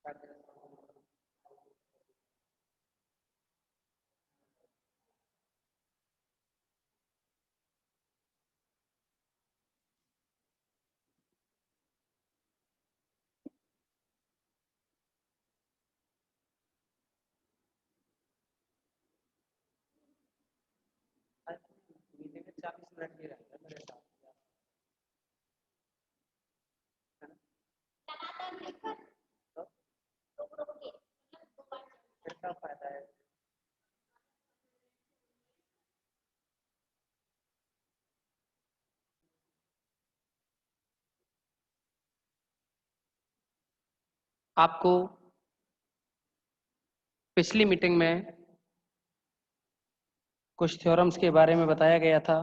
Meeting में 40 minute की रहेगा मेरे साथ। फिर क्या फायदा है? आपको पिछली मीटिंग में कुछ थ्योरम्स के बारे में बताया गया था।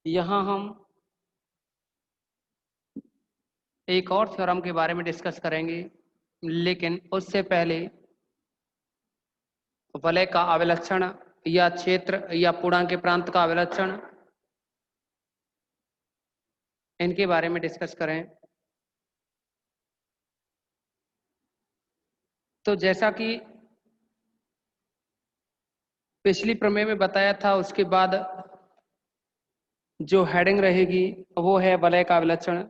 यहाँ हम एक और थ्योरम के बारे में डिस्कस करेंगे, लेकिन उससे पहले वलय का अभिलक्षण या क्षेत्र या पूर्णांक के प्रांत का अभिलक्षण, इनके बारे में डिस्कस करें। तो जैसा कि पिछली प्रमेय में बताया था, उसके बाद जो हेडिंग रहेगी वो है वलय का अभिलक्षण।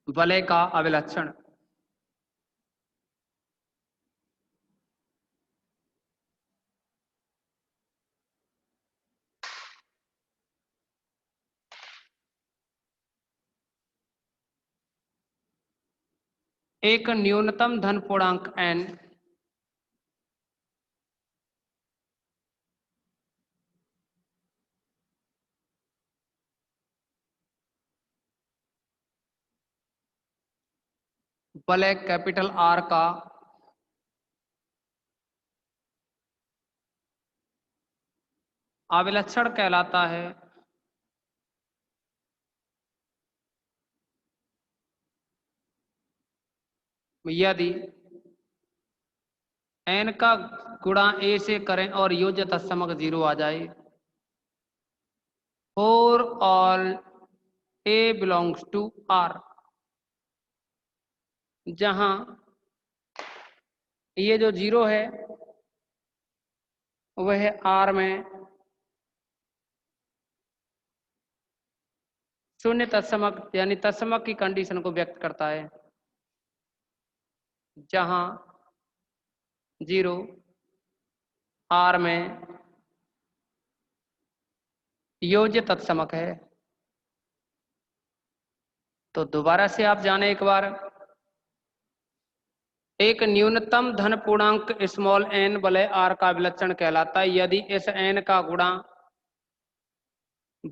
वलय का अभिलक्षण एक न्यूनतम धन पूर्णांक n वलय कैपिटल R का अभिलक्षण कहलाता है। यदि n का गुणा a से करें और योज्य तत्समक 0 आ जाए। For all a belongs to R, जहां ये जो 0 है वह R में शून्य तत्समक यानी तत्समक की कंडीशन को व्यक्त करता है, जहां 0 R में योज्य तत्समक है। तो दोबारा से आप जाने एक बार, एक न्यूनतम धन पूर्णांक स्मॉल n वलय R का अभिलक्षण कहलाता है यदि इस n का गुणा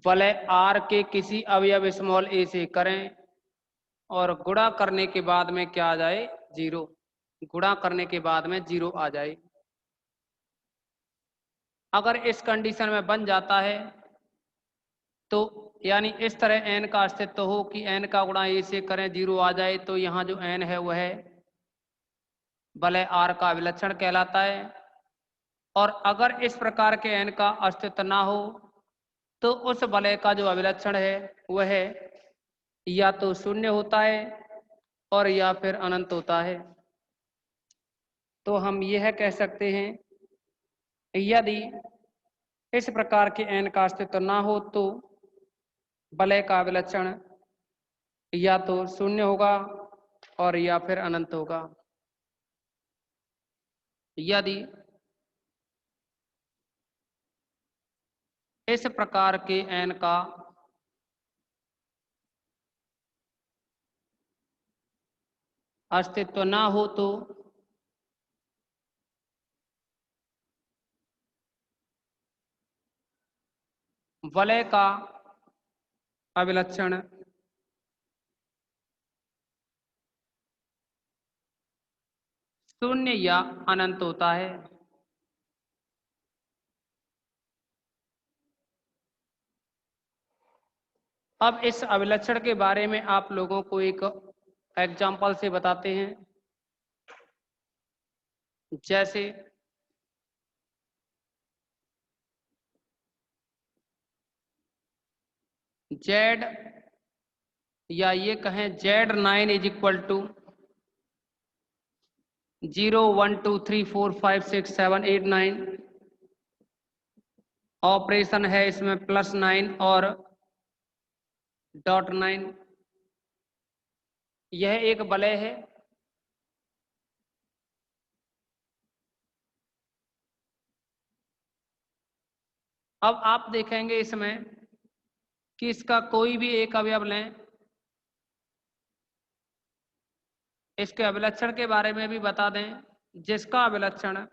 वलय R के किसी अवयव स्मॉल a से करें और गुणा करने के बाद में क्या आ जाए? 0। गुणा करने के बाद में 0 आ जाए। अगर इस कंडीशन में बन जाता है तो यानी इस तरह n का अस्तित्व हो कि n का गुणा a से करें 0 आ जाए, तो यहाँ जो n है वह वलय R का अभिलक्षण कहलाता है। और अगर इस प्रकार के n का अस्तित्व ना हो तो उस वलय का जो अभिलक्षण है वह या तो शून्य होता है और या फिर अनंत होता है। तो हम यह कह सकते हैं यदि इस प्रकार के n का अस्तित्व ना हो तो वलय का अभिलक्षण या तो शून्य होगा और या फिर अनंत होगा। यदि इस प्रकार के n का अस्तित्व ना हो तो वलय का अभिलक्षण शून्य या अनंत होता है। अब इस अभिलक्षण के बारे में आप लोगों को एक एग्जाम्पल से बताते हैं। जैसे जेड, या ये कहें Z9 is equal to 0 1 2 3 4 5 6 7 8 9। Operation है इसमें +9 और .9। यह एक वलय है। अब आप देखेंगे इसमें कि इसका कोई भी एक अवयव लें, इसके अभिलक्षण के बारे में भी बता दें, जिसका अभिलक्षण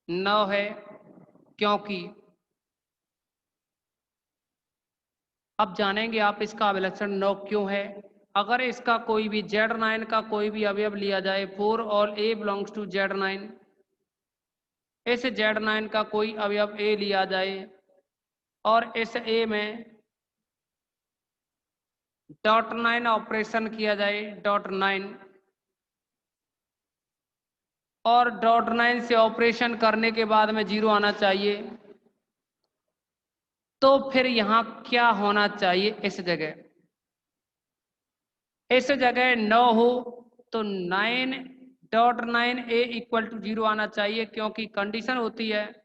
नौ है, क्योंकि अब जानेंगे आप इसका अभिलक्षण 9 क्यों है। अगर इसका कोई भी Z9 का कोई भी अवयव लिया जाए, for all A belongs to Z9, इस Z9 का कोई अवयव A लिया जाए और इस A में .9 ऑपरेशन किया जाए, .9, और .9 से ऑपरेशन करने के बाद में 0 आना चाहिए। तो फिर यहां क्या होना चाहिए? इस जगह 9 हो तो 9.9 A इक्वल टू 0 आना चाहिए, क्योंकि कंडीशन होती है,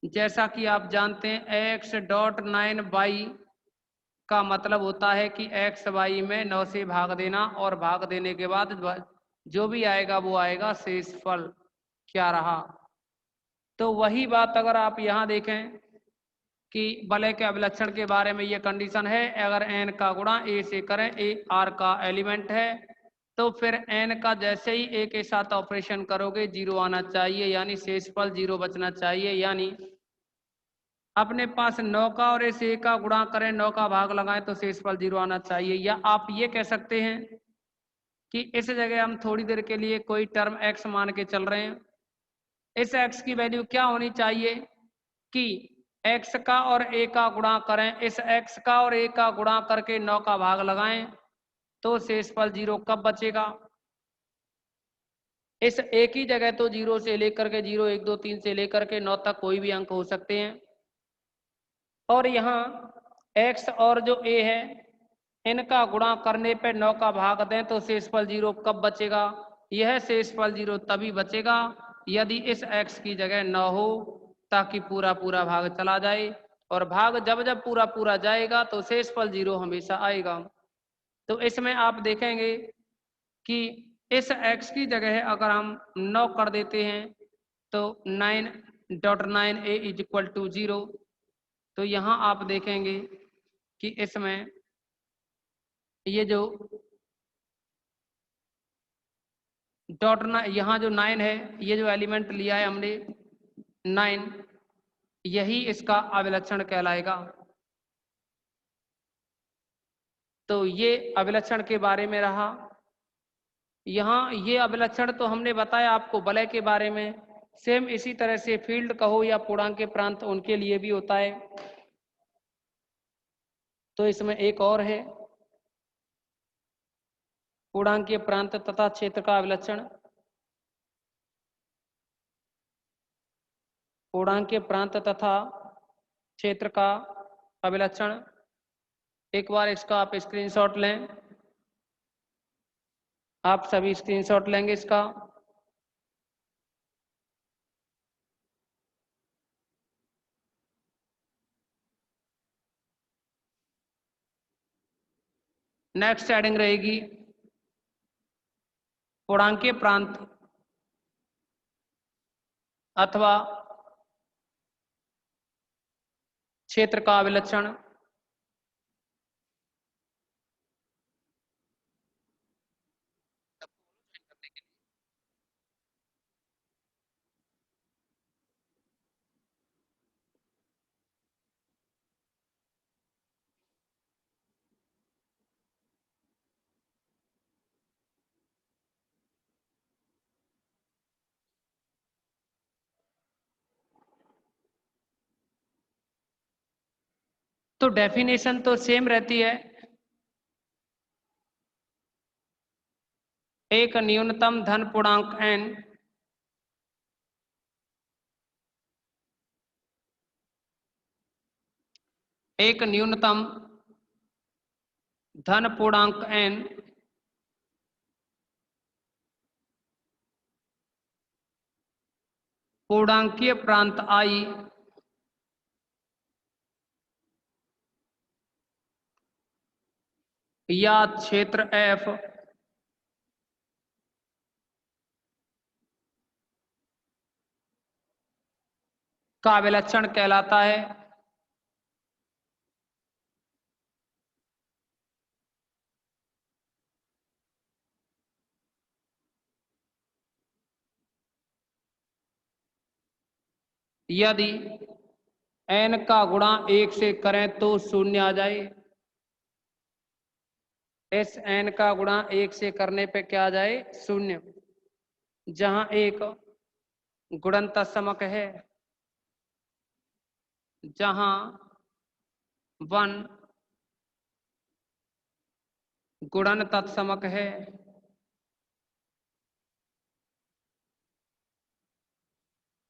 जैसा कि आप जानते हैं, x.9y का मतलब होता है कि x y में 9 से भाग देना, और भाग देने के बाद जो भी आएगा वो आएगा, शेषफल क्या रहा। तो वही बात अगर आप यहाँ देखें कि वलय के अभिलक्षण के बारे में ये कंडीशन है, अगर n का गुणा a से करें, a r का एलिमेंट है, तो फिर n का जैसे ही a के साथ ऑपरेशन करोगे 0 आना चाहिए, यानी शेषफल 0 बचना चाहिए। यानी अपने पास 9 का और इस a का गुणा करें, 9 का भाग लगाएं तो शेषफल 0 आना चाहिए। या आप ये कह सकते हैं कि इस जगह हम थोड़ी देर के लिए कोई टर्म x मान के चल रहे हैं। इस x की वैल्यू क्या होनी चाहिए कि x का और a का गुणा करें, इस x का और a का गुणा करके 9 का भाग लगाएं तो शेषफल 0 कब बचेगा? इस a की जगह तो 0 से लेकर के 0 1 2 3 से लेकर के 9 तक कोई भी अंक हो सकते हैं, और यहाँ x और जो a है इनका गुणा करने पे 9 का भाग दें तो शेषफल 0 कब बचेगा? यह शेषफल 0 तभी बचेगा यदि इस x की जगह 9 हो, ताकि पूरा पूरा भाग चला जाए, और भाग जब जब पूरा पूरा जाएगा तो शेषफल 0 हमेशा आएगा। तो इसमें आप देखेंगे कि इस x की जगह अगर हम 9 कर देते हैं तो 9.9 A इज इक्वल टू 0। तो यहाँ आप देखेंगे कि इसमें ये जो यहाँ जो 9 है, ये जो एलिमेंट लिया है हमने 9, यही इसका अभिलक्षण कहलाएगा। तो ये अभिलक्षण के बारे में रहा। यहाँ ये अभिलक्षण तो हमने बताया आपको वलय के बारे में, सेम इसी तरह से फील्ड कहो या पूर्णांक के प्रांत, उनके लिए भी होता है। तो इसमें एक और है पूर्णांकीय प्रांत तथा क्षेत्र का अभिलक्षण। पूर्णांकीय प्रांत तथा क्षेत्र का अभिलक्षण, एक बार इसका आप स्क्रीनशॉट लें, आप सभी स्क्रीनशॉट लेंगे इसका। नेक्स्ट हेडिंग रहेगी पूर्णांकीय प्रांत अथवा क्षेत्र का अभिलक्षण। तो डेफिनेशन तो सेम रहती है। एक न्यूनतम धन पूर्णांक n एक न्यूनतम धन पूर्णांक n पूर्णांकीय प्रांत I या क्षेत्र F का विलक्षण कहलाता है। यदि n का गुणा 1 से करें तो शून्य आ जाए। इस n का गुणा 1 से करने पे क्या आ जाए? शून्य। जहां एक गुणन तत्समक है, जहां 1 गुणन तत्समक है,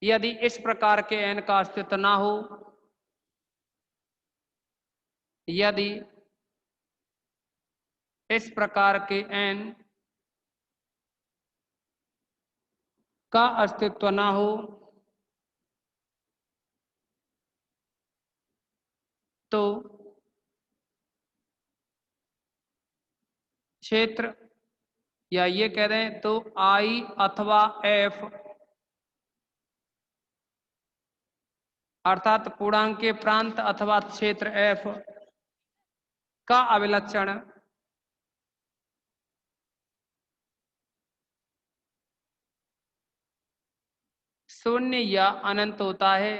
यदि इस प्रकार के n का अस्तित्व ना हो, यदि इस प्रकार के n का अस्तित्व ना हो, तो क्षेत्र, या ये कह दें तो I अथवा F, अर्थात पूर्णांक के प्रांत अथवा क्षेत्र F का अभिलक्षण शून्य या अनंत होता है।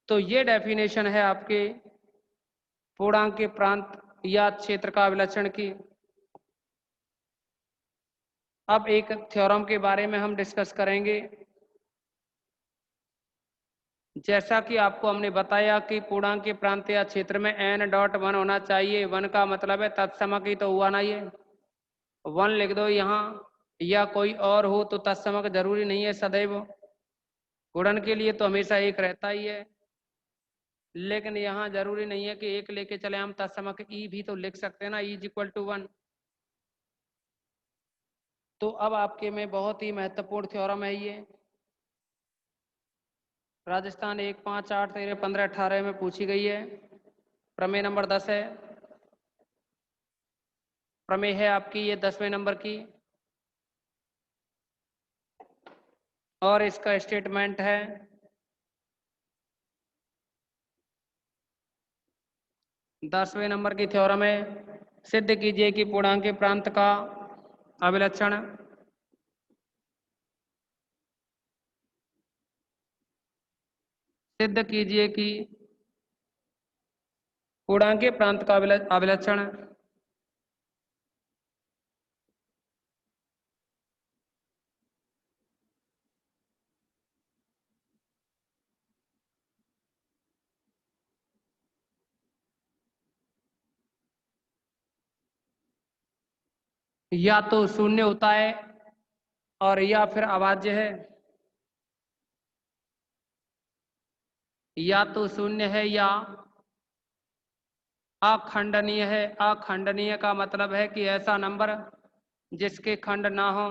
तो ये डेफिनेशन है आपके पूर्णांक के प्रांत या क्षेत्र का अभिलक्षण की। अब एक थ्योरम के बारे में हम डिस्कस करेंगे। जैसा कि आपको हमने बताया कि पूर्णांक के प्रांत या क्षेत्र में n.1 होना चाहिए। 1 का मतलब है तत्समक ही तो हुआ ना, ये 1 लिख दो यहाँ, या कोई और हो तो तत्समक जरूरी नहीं है सदैव, गुणन के लिए तो हमेशा एक रहता ही है। लेकिन यहाँ जरूरी नहीं है कि एक लेके चले, हम तत्समक ई भी तो लिख सकते हैं ना, ई इज इक्वल टू 1। तो अब आपके में बहुत ही महत्वपूर्ण थ्योरम है ये, राजस्थान 1, 5, 8, 13, 15, 18 में पूछी गई है। प्रमेय नंबर 10 है, प्रमेय है आपकी ये 10वें नंबर की, और इसका स्टेटमेंट है 10वें नंबर की थ्योरम है। सिद्ध कीजिए कि पूर्णांक के प्रांत का अभिलक्षण सिद्ध कीजिए कि पूर्णांक के प्रांत का अभिलक्षण या तो शून्य होता है और या फिर अभाज्य है, या तो शून्य है या अखंडनीय है। अखंडनीय का मतलब है कि ऐसा नंबर जिसके खंड ना हो,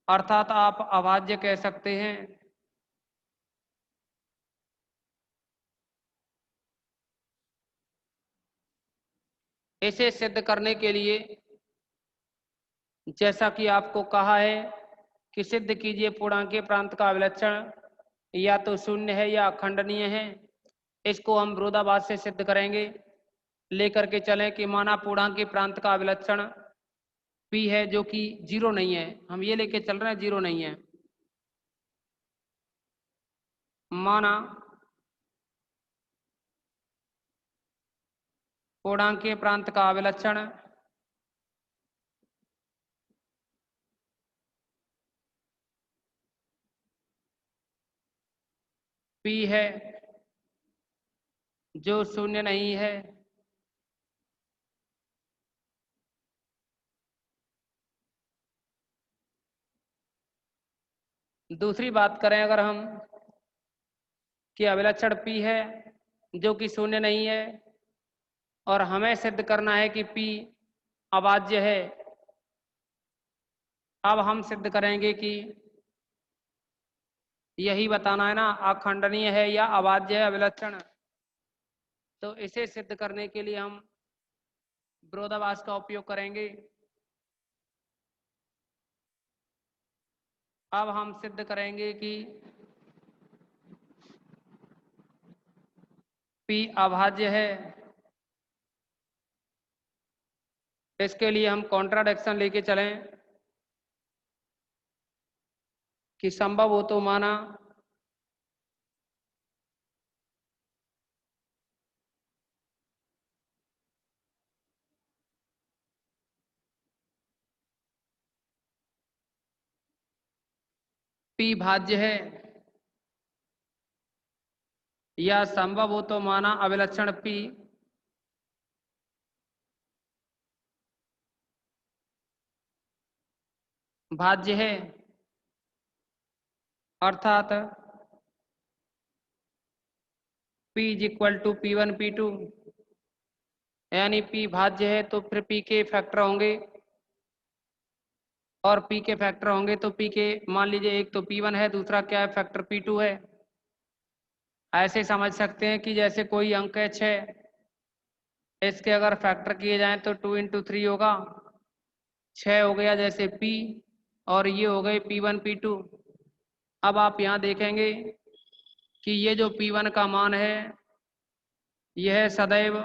अर्थात आप अभाज्य कह सकते हैं। इसे सिद्ध करने के लिए जैसा कि आपको कहा है कि सिद्ध कीजिए पूर्णांक के प्रांत का अभिलक्षण या तो शून्य है या अखंडनीय है, इसको हम विरोधाभास से सिद्ध करेंगे। लेकर के चलें कि माना पूर्णांक के प्रांत का अभिलक्षण p है जो कि 0 नहीं है, हम ये लेके चल रहे हैं 0 नहीं है। माना पूर्णांक के प्रांत का अभिलक्षण P है जो शून्य नहीं है, दूसरी बात करें अगर हम कि अभिलक्षण P है जो कि शून्य नहीं है और हमें सिद्ध करना है कि P अभाज्य है। अब हम सिद्ध करेंगे कि यही बताना है ना, अखंडनीय है या अभाज्य है अभिलक्षण। तो इसे सिद्ध करने के लिए हम विरोधाभास का उपयोग करेंगे। अब हम सिद्ध करेंगे कि P अभाज्य है। इसके लिए हम कॉन्ट्राडिक्शन लेके चलें कि संभव हो तो माना P भाज्य है, या संभव हो तो माना अभिलक्षण P भाज्य है, अर्थात P is equal to P1 P2, यानी P भाज्य है तो फिर P के फैक्टर होंगे, और P के फैक्टर होंगे तो P के मान लीजिए एक तो P1 है, दूसरा क्या है फैक्टर P2 है। ऐसे समझ सकते हैं कि जैसे कोई अंक है 6, इसके अगर फैक्टर किए जाएं तो 2 इंटू 3 होगा, 6 हो गया जैसे P, और ये हो गए P1 P2। अब आप यहाँ देखेंगे कि ये जो P1 का मान है यह सदैव,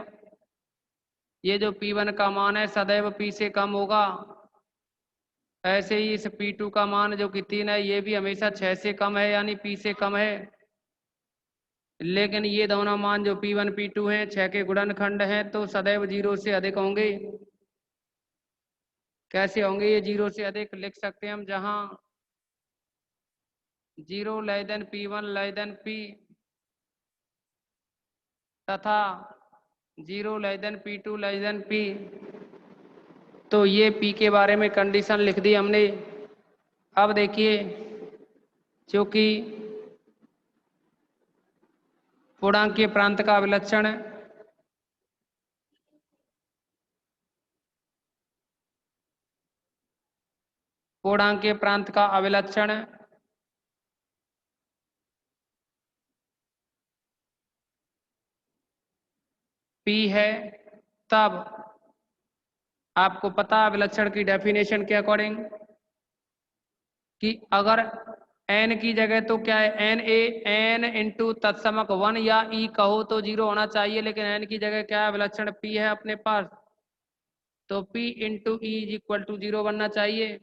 ये जो P1 का मान है सदैव P से कम होगा। ऐसे ही इस P2 का मान जो कि 3 है ये भी हमेशा 6 से कम है, यानी P से कम है। लेकिन ये दोनों मान जो P1 P2 हैं 6 के गुणनखंड हैं तो सदैव 0 से अधिक होंगे। कैसे होंगे ये 0 से अधिक? लिख सकते हैं हम, जहां 0 less than P1 less than P तथा 0 less than P2 less than P। तो ये P के बारे में कंडीशन लिख दी हमने। अब देखिए, क्योंकि पूर्णांकीय प्रांत का अभिलक्षण पूर्णांकीय प्रांत का अभिलक्षण P है, तब आपको पता अभिलक्षण की डेफिनेशन के अकॉर्डिंग कि अगर n की जगह तो क्या है, n इंटू तत्समक 1 या e कहो तो 0 होना चाहिए, लेकिन n की जगह क्या है अभिलक्षण P है अपने पास, तो P into E is equal to 0 बनना चाहिए।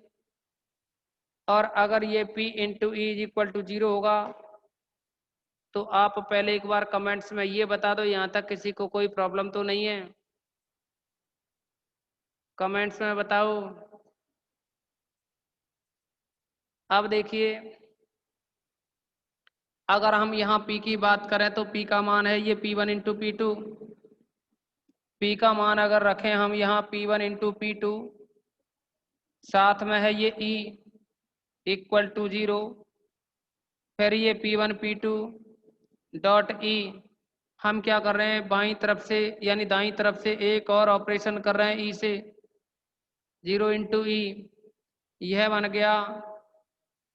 और अगर ये P into E is equal to 0 होगा तो आप पहले एक बार कमेंट्स में ये बता दो, यहाँ तक किसी को कोई प्रॉब्लम तो नहीं है? कमेंट्स में बताओ। अब देखिए, अगर हम यहाँ P की बात करें तो P का मान है ये P1 इंटू P2। P का मान अगर रखें हम यहाँ P1 इंटू P2, साथ में है ये E इक्वल टू 0, फिर ये P1 P2 डॉट E। हम क्या कर रहे हैं, बाईं तरफ से यानी दाईं तरफ से एक और ऑपरेशन कर रहे हैं E से, 0 इंटू E, यह बन गया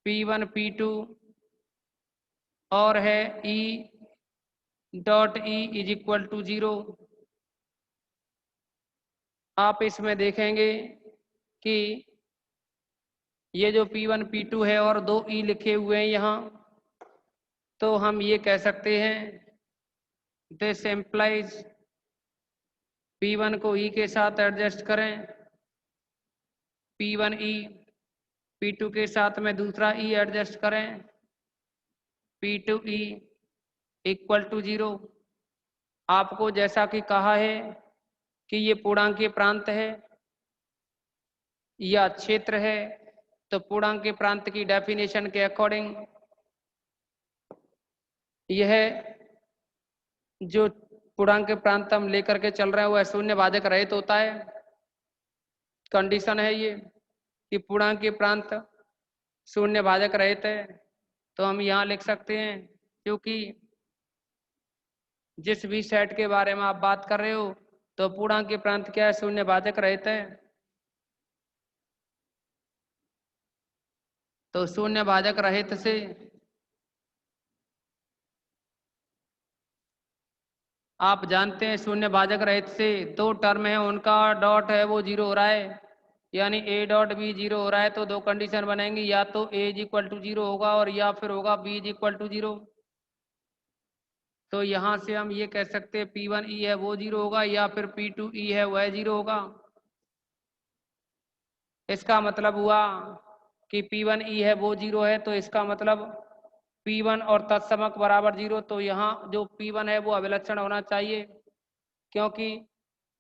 P1 P2 और है E dot E is equal to 0। आप इसमें देखेंगे कि ये जो P1 P2 है और 2 E लिखे हुए हैं यहाँ, तो हम ये कह सकते हैं दिस एम्प्लाइज P1 को E के साथ एडजस्ट करें, P1 E, P2 के साथ में दूसरा E एडजस्ट करें, P2 E इक्वल टू 0। आपको जैसा कि कहा है कि ये पूर्णांकीय प्रांत है या क्षेत्र है, तो पूर्णांकीय प्रांत की डेफिनेशन के अकॉर्डिंग यह जो पूर्णांक के प्रांत हम लेकर के चल रहे हैं वह शून्य भाजक रहित होता है। कंडीशन है ये कि पूर्णांक के प्रांत शून्य भाजक रहित है। तो हम यहाँ लिख सकते हैं क्योंकि जिस भी सेट के बारे में आप बात कर रहे हो तो पूर्णांक के प्रांत क्या है, शून्य भाजक रहित है। तो शून्य भाजक रहित से आप जानते हैं शून्य भाजक रहित से दो टर्म है उनका डॉट है वो जीरो हो रहा है, यानी ए डॉट बी जीरो हो रहा है। तो दो कंडीशन बनेंगी, या तो A is equal to zero होगा और या फिर होगा B is equal to zero. तो यहां से हम ये कह सकते हैं पी वन ई है वो जीरो होगा या फिर पी टू ई है वह जीरो होगा। इसका मतलब हुआ कि पी वन ई है वो जीरो है, तो इसका मतलब पी वन और तत्समक बराबर जीरो। तो यहाँ जो पी वन है वो अभिलक्षण होना चाहिए, क्योंकि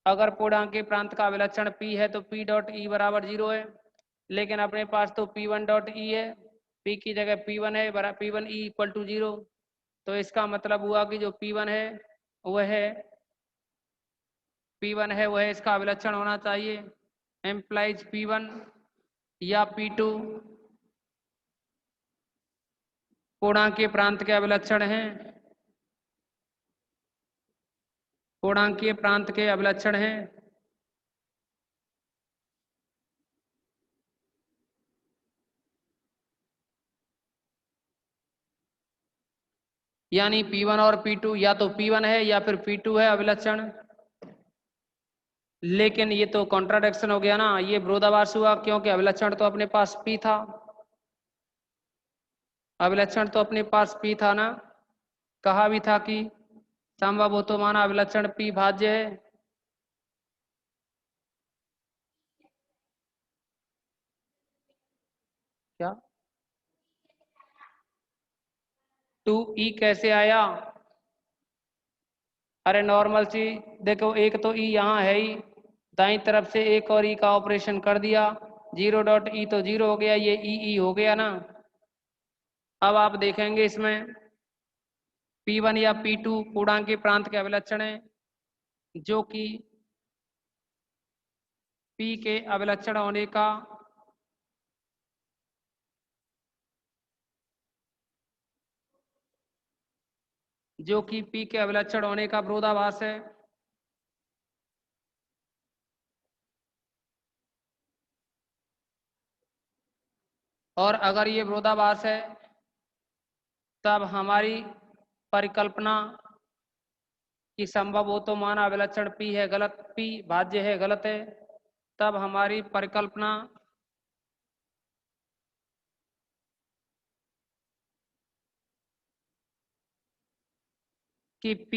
अगर पूर्णांक के प्रांत का अभिलक्षण p है तो p डॉट ई बराबर जीरो है। लेकिन अपने पास तो पी वन डॉट ई है, p की जगह पी वन है, P one E equal to zero. तो इसका मतलब हुआ कि जो पी वन है वह इसका अभिलक्षण होना चाहिए। एम्प्लाइज पी वन या पी टू पूर्णांक के प्रांत के अभिलक्षण हैं, पूर्णांकीय प्रांत के अभिलक्षण हैं। यानी P1 और P2 या तो P1 है या फिर P2 है अभिलक्षण। लेकिन ये तो कॉन्ट्राडिक्शन हो गया ना, ये विरोधाभास हुआ, क्योंकि अभिलक्षण तो अपने पास P था, अभिलक्षण तो अपने पास P था ना। कहा भी था कि संभव हो तो माना अभिलक्षण P भाज्य है। क्या 2E कैसे आया? अरे नॉर्मल सी देखो, एक तो E यहाँ है ही, दाईं तरफ से एक और E का ऑपरेशन कर दिया, जीरो डॉट E तो जीरो हो गया, ये E हो गया ना। अब आप देखेंगे इसमें P1 या P2 पूर्णांक के प्रांत के अभिलक्षण है, जो कि P के अभिलक्षण होने का विरोधाभास है। और अगर ये विरोधाभास है तब हमारी परिकल्पना कि संभव हो तो माना अभिलक्षण P है गलत, P भाज्य है गलत है। तब हमारी परिकल्पना कि P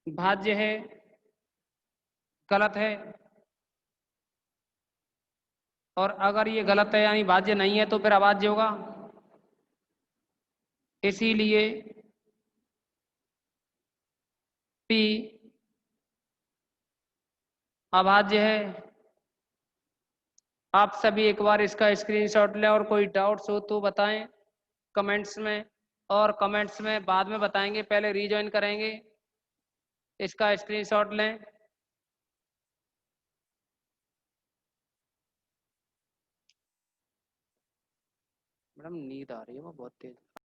भाज्य है गलत है। और अगर ये गलत है यानी भाज्य नहीं है तो फिर अभाज्य होगा। इसीलिए P अभाज्य है। आप सभी एक बार इसका स्क्रीनशॉट लें और कोई डाउट्स हो तो बताएं कमेंट्स में, और कमेंट्स में बाद में बताएंगे, पहले रीजॉइन करेंगे। इसका स्क्रीनशॉट लें। मैडम नींद आ रही है वो बहुत तेज।